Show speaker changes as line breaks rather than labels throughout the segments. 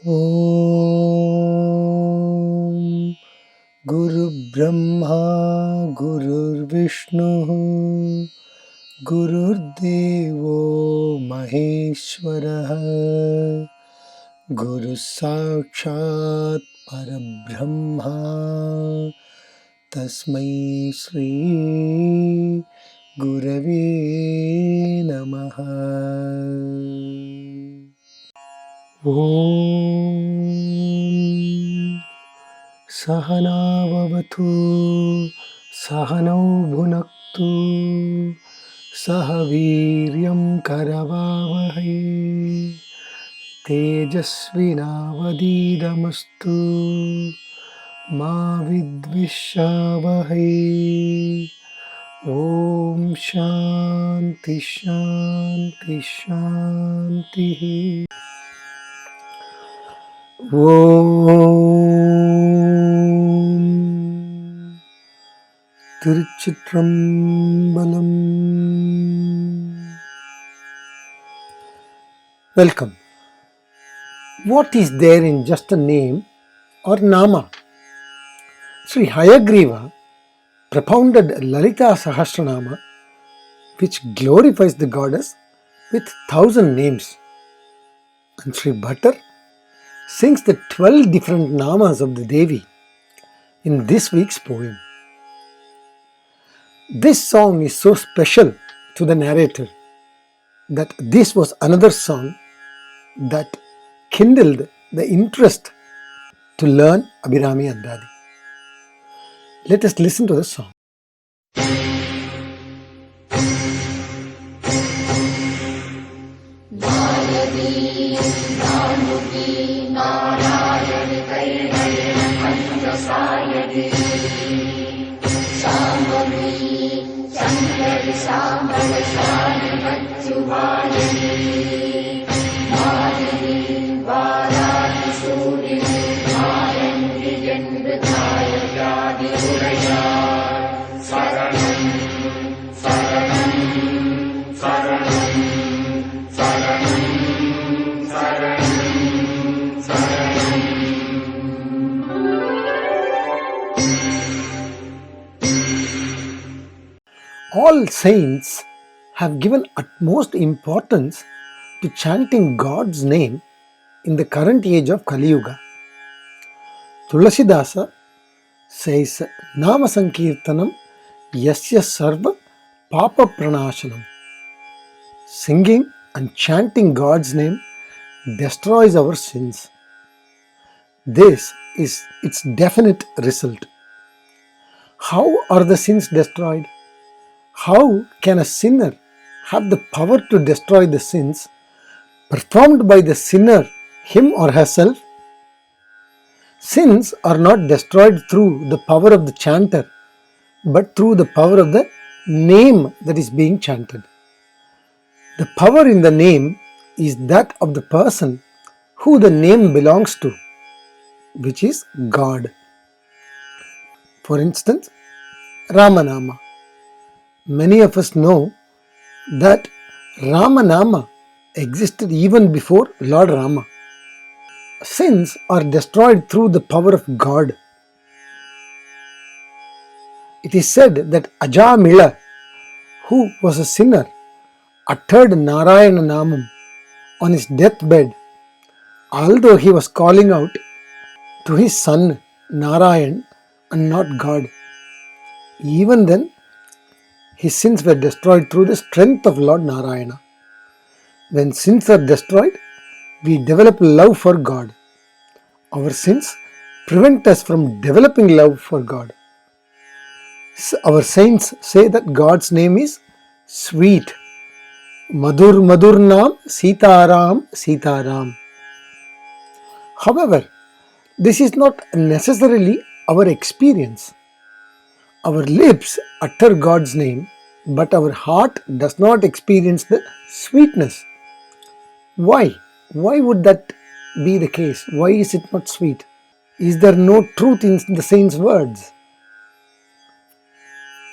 Om Guru Brahma Gurur Vishnu Gurur Devo Maheshwaraha Guru Sakshat Parabrahma Tasmai Shri Gurave Namaha. Om Sahana Vavatu Sahanau Bhunaktu Sahaviryam Karavavahai Tejasvinavadidamastu Ma Vidvishavahai. Om Shanti Shanti Shanti. Om Tiruchitrambalam. Welcome. What is there in just a name or nama? Sri Hayagriva propounded Lalita Sahasranama, which glorifies the goddess with 1,000 names. And Sri Bhattar sings the 12 different namas of the Devi in this week's poem. This song is so special to the narrator that this was another song that kindled the interest to learn Abhiraami Andhaadhi. Let us listen to the song. All saints have given utmost importance to chanting God's name in the current age of Kali Yuga. Tulasidasa says, Nama Sankirtanam Yasya Sarva Papa Pranashanam. Singing and chanting God's name destroys our sins. This is its definite result. How are the sins destroyed? How can a sinner have the power to destroy the sins performed by the sinner, him or herself? Sins are not destroyed through the power of the chanter, but through the power of the name that is being chanted. The power in the name is that of the person who the name belongs to, which is God. For instance, Ramanama. Many of us know that Ramanama existed even before Lord Rama. Sins are destroyed through the power of God. It is said that Ajamila, who was a sinner, uttered Narayana Namam on his deathbed, although he was calling out to his son Narayan and not God. Even then, his sins were destroyed through the strength of Lord Narayana. When sins are destroyed, we develop love for God. Our sins prevent us from developing love for God. Our saints say that God's name is sweet. Madhur Madhur Naam Sitaram Sitaram. However, this is not necessarily our experience. Our lips utter God's name, but our heart does not experience the sweetness. Why? Why would that be the case? Why is it not sweet? Is there no truth in the saint's words?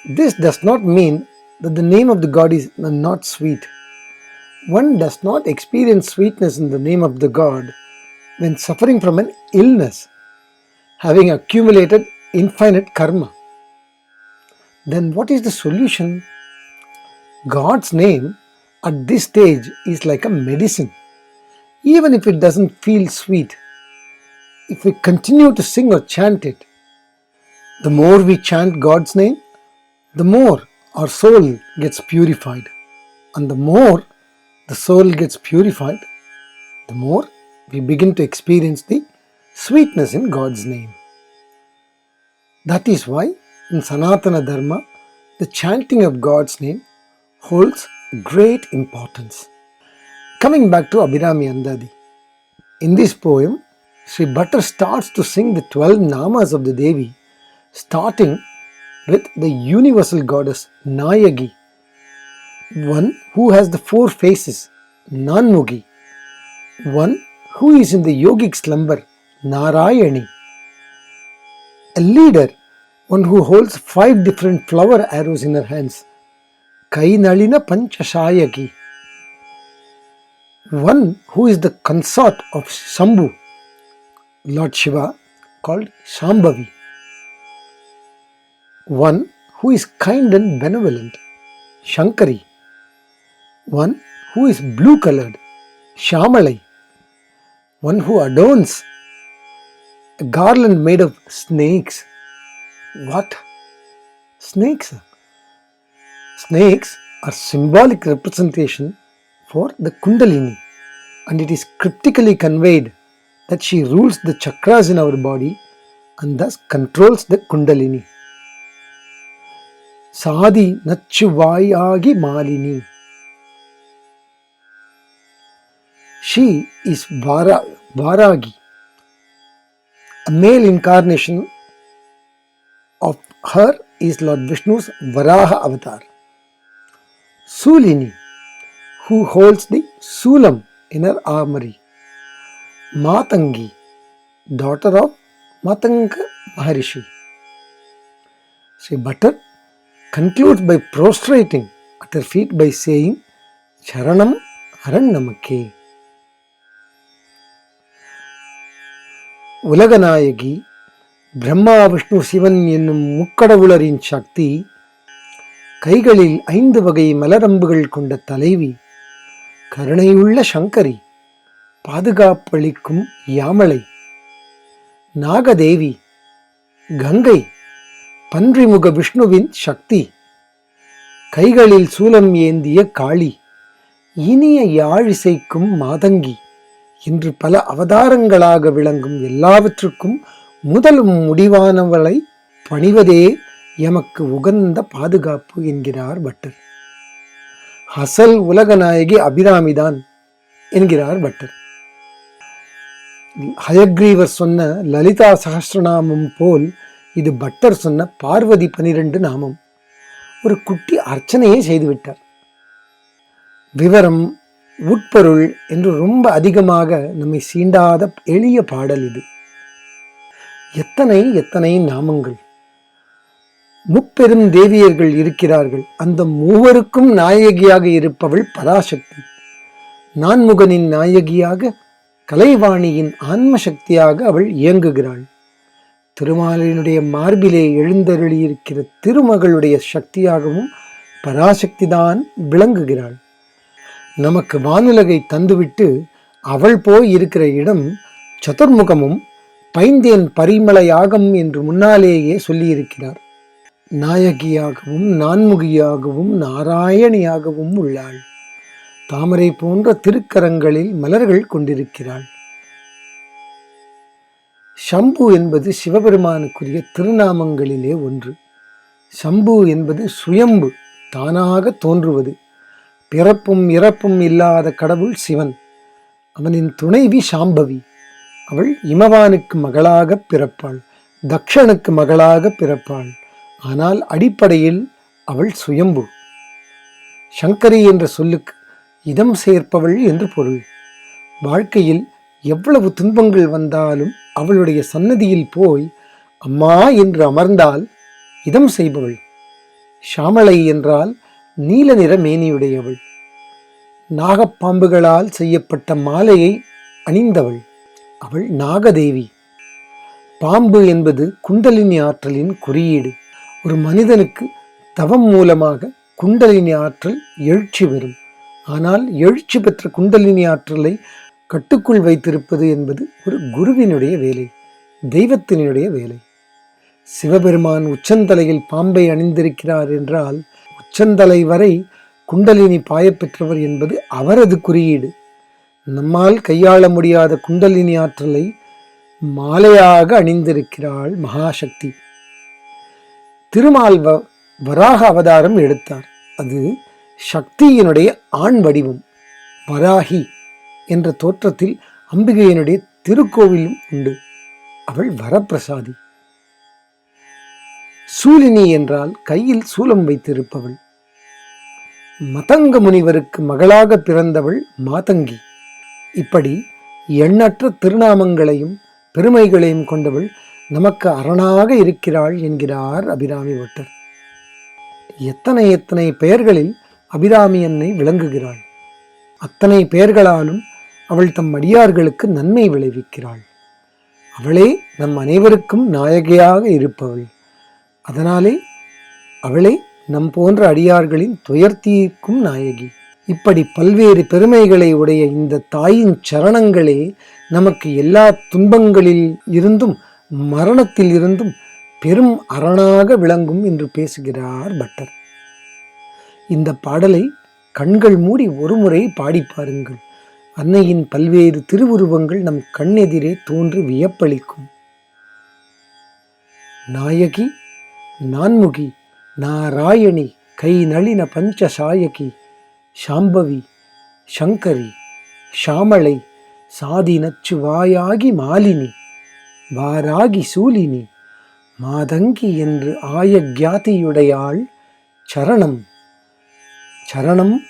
This does not mean that the name of the God is not sweet. One does not experience sweetness in the name of the God when suffering from an illness, having accumulated infinite karma. Then what is the solution? God's name at this stage is like a medicine. Even if it doesn't feel sweet, if we continue to sing or chant it, the more we chant God's name, the more our soul gets purified. And the more the soul gets purified, the more we begin to experience the sweetness in God's name. That is why in Sanatana Dharma, the chanting of God's name holds great importance. Coming back to Abhiraami Andhaadhi, in this poem, Sri Bhattar starts to sing the 12 namas of the Devi, starting with the universal goddess Nayagi, one who has the 4 faces, Nanmugi, one who is in the yogic slumber, Narayani, a leader, one who holds 5 different flower arrows in her hands, Kainalina Panchashayaki, one who is the consort of Shambhu, Lord Shiva, called Shambhavi, one who is kind and benevolent, Shankari, one who is blue colored, Shamalai, one who adorns a garland made of snakes. What? Snakes? Snakes are symbolic representation for the Kundalini, and it is cryptically conveyed that she rules the chakras in our body and thus controls the Kundalini. Sadi Nachuvayagi Malini. She is Varagi, a male incarnation of her is Lord Vishnu's Varaha avatar. Sulini, who holds the Sulam in her armory. Matangi, daughter of Matanga Maharishi. Sri Bhattar concludes by prostrating at her feet by saying, Sharanam Harannamakke. Ulaganayagi Brahma Vishnu Sivan என்னும் முக்கடவுளரின் சக்தி, கைகளில் 5 வகை மலரம்புகள் கொண்ட தலைவி, கருணையுள்ள சங்கரி, பாதுகாப்பளிக்கும் யாமளை, நாகதேவி, கங்கை, பன்றிமுக விஷ்ணுவின் சக்தி, கைகளில் சூலம் ஏந்திய காளி, இனிய யாழிசைக்கும் மாதங்கி என்று பல அவதாரங்களாக விளங்கும் எல்லாவற்றுக்கும் முதலும் முடிவானவளை பணிவதே எமக்கு உகந்த பாதுகாப்பு என்கிறார் பட்டர். அசல் உலகநாயகி அபிராமிதான் என்கிறார் பட்டர். ஹயக்ரீவர் சொன்ன லலிதா சகஸ்ரநாமம் போல் இது பட்டர் சொன்ன பார்வதி 12 நாமம். ஒரு குட்டி அர்ச்சனையே செய்துவிட்டார். விவரம், உட்பொருள் என்று ரொம்ப அதிகமாக நம்மை சீண்டாத எளிய பாடல் இது. எத்தனை எத்தனை நாமங்கள்! முப்பெரும் தேவியர்கள் இருக்கிறார்கள். அந்த மூவருக்கும் நாயகியாக இருப்பவள் பராசக்தி. நான்முகனின் நாயகியாக, கலைவாணியின் ஆன்ம சக்தியாக அவள் இயங்குகிறாள். திருமாலினுடைய மார்பிலே எழுந்தருளியிருக்கிற திருமகளுடைய சக்தியாகவும் பராசக்திதான் விளங்குகிறாள். நமக்கு வானுலகை தந்துவிட்டு அவள் போய் இருக்கிற இடம் சதுர்முகமும் பைந்தேன் பரிமளையாகம் என்று முன்னாலேயே சொல்லியிருக்கிறார். நாயகியாகவும் நான்முகியாகவும் நாராயணியாகவும் உள்ளாள். தாமரை போன்ற திருக்கரங்களில் மலர்கள் கொண்டிருக்கிறாள். சம்பு என்பது சிவபெருமானுக்குரிய திருநாமங்களிலே ஒன்று. சம்பு என்பது சுயம்பு, தானாக தோன்றுவது. பிறப்பும் இறப்பும் இல்லாத கடவுள் சிவன். அவனின் துணைவி சாம்பவி. அவள் இமவானுக்கு மகளாக பிறப்பாள், தக்ஷனுக்கு மகளாக பிறப்பாள். ஆனால் அடிப்படையில் அவள் சுயம்பு. சங்கரி என்ற சொல்லுக்கு இதம் சேர்ப்பவள் என்று பொருள். வாழ்க்கையில் எவ்வளவு துன்பங்கள் வந்தாலும் அவளுடைய சன்னதியில் போய் அம்மா என்று அமர்ந்தால் இதம் செய்பவள். ஷாமளை என்றால் நீல நிற மேனியுடையவள். நாகப்பாம்புகளால் செய்யப்பட்ட மாலையை அணிந்தவள். அவள் நாகதேவி. பாம்பு என்பது குண்டலினி ஆற்றலின் குறியீடு. ஒரு மனிதனுக்கு தவம் மூலமாக குண்டலினி ஆற்றல் எழுச்சி வரும். ஆனால் எழுச்சி பெற்ற குண்டலினி ஆற்றலை கட்டுக்குள் வைத்திருப்பது என்பது ஒரு குருவினுடைய வேலை, தெய்வத்தினுடைய வேலை. சிவபெருமான் உச்சந்தலையில் பாம்பை அணிந்திருக்கிறார் என்றால் உச்சந்தலை வரை குண்டலினி பாயப்பெற்றவர் என்பது அவரது குறியீடு. நம்மால் கையாள முடியாத குண்டலினி ஆற்றலை மாலையாக அணிந்திருக்கிறாள் மகாசக்தி. திருமால் வராக அவதாரம் எடுத்தார். அது சக்தியினுடைய ஆண் வடிவம். வராகி என்ற தோற்றத்தில் அம்பிகையினுடைய திருக்கோவிலும் உண்டு. அவள் வரப்பிரசாதி. சூலினி என்றால் கையில் சூலம் வைத்திருப்பவள். மதங்க முனிவருக்கு மகளாக பிறந்தவள் மாதங்கி. இப்படி எண்ணற்ற திருநாமங்களையும் பெருமைகளையும் கொண்டவள் நமக்கு அரணாக இருக்கிறாள் என்கிறார் அபிராமி பட்டர். எத்தனை எத்தனை பெயர்களில் அபிராமி அன்னை விளங்குகிறாள். அத்தனை பெயர்களாலும் அவள் தம் அடியார்களுக்கு நன்மை விளைவிக்கிறாள். அவளே நம் அனைவருக்கும் நாயகியாக இருப்பவள். அதனாலே அவளே நம் போன்ற அடியார்களின் துயர் தீர்க்கும் நாயகி. இப்படி பல்வேறு பெருமைகளை உடைய இந்த தாயின் சரணங்களே நமக்கு எல்லா துன்பங்களில் இருந்தும் மரணத்தில் இருந்தும் பெரும் அரணாக விளங்கும் என்று பேசுகிறார் பட்டர். இந்த பாடலை கண்கள் மூடி ஒருமுறை பாடி பாருங்கள். அன்னையின் பல்வேறு திருவுருவங்கள் நம் கண்ணெதிரே தோன்றி வியப்பளிக்கும். நாயகி, நான்முகி, நாராயணி, கை நளின பஞ்சசாயகி, சாம்பவி, சங்கரி, ஷாமளை, சாதி நச்சுவாயாகி மாலினி, வாராகி சூலினி, மாதங்கி என்று ஆயக்யாதியுடையாள் சரணம் சரணம்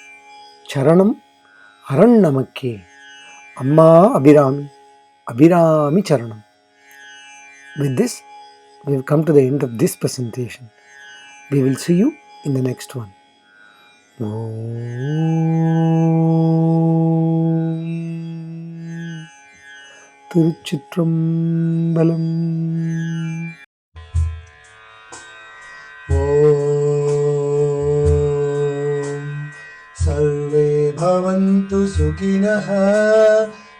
சரணம் அரண் நமக்கே. அம்மா அபிராமி, அபிராமி சரணம். With this, we have come to the end of this presentation. We will see you in the next one. திருச்சிற்றம்பலம்.
सर्वे भवन्तु सुखिनः,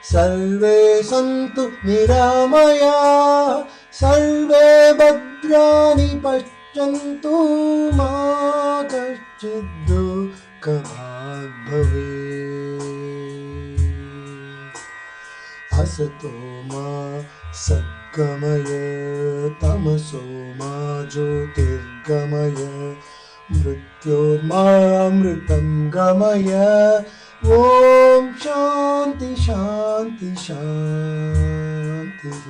सर्वे सन्तु निरामयाः, सर्वे भद्राणि पश्यन्तु, मा कश्चित् दुःखभाग् भवेत्. असतो मा सद्गमय, तमसो मा ज्योतिर्गमय, मृत्योर्मामृतं गमय. ॐ शान्ति शान्ति शान्तिः.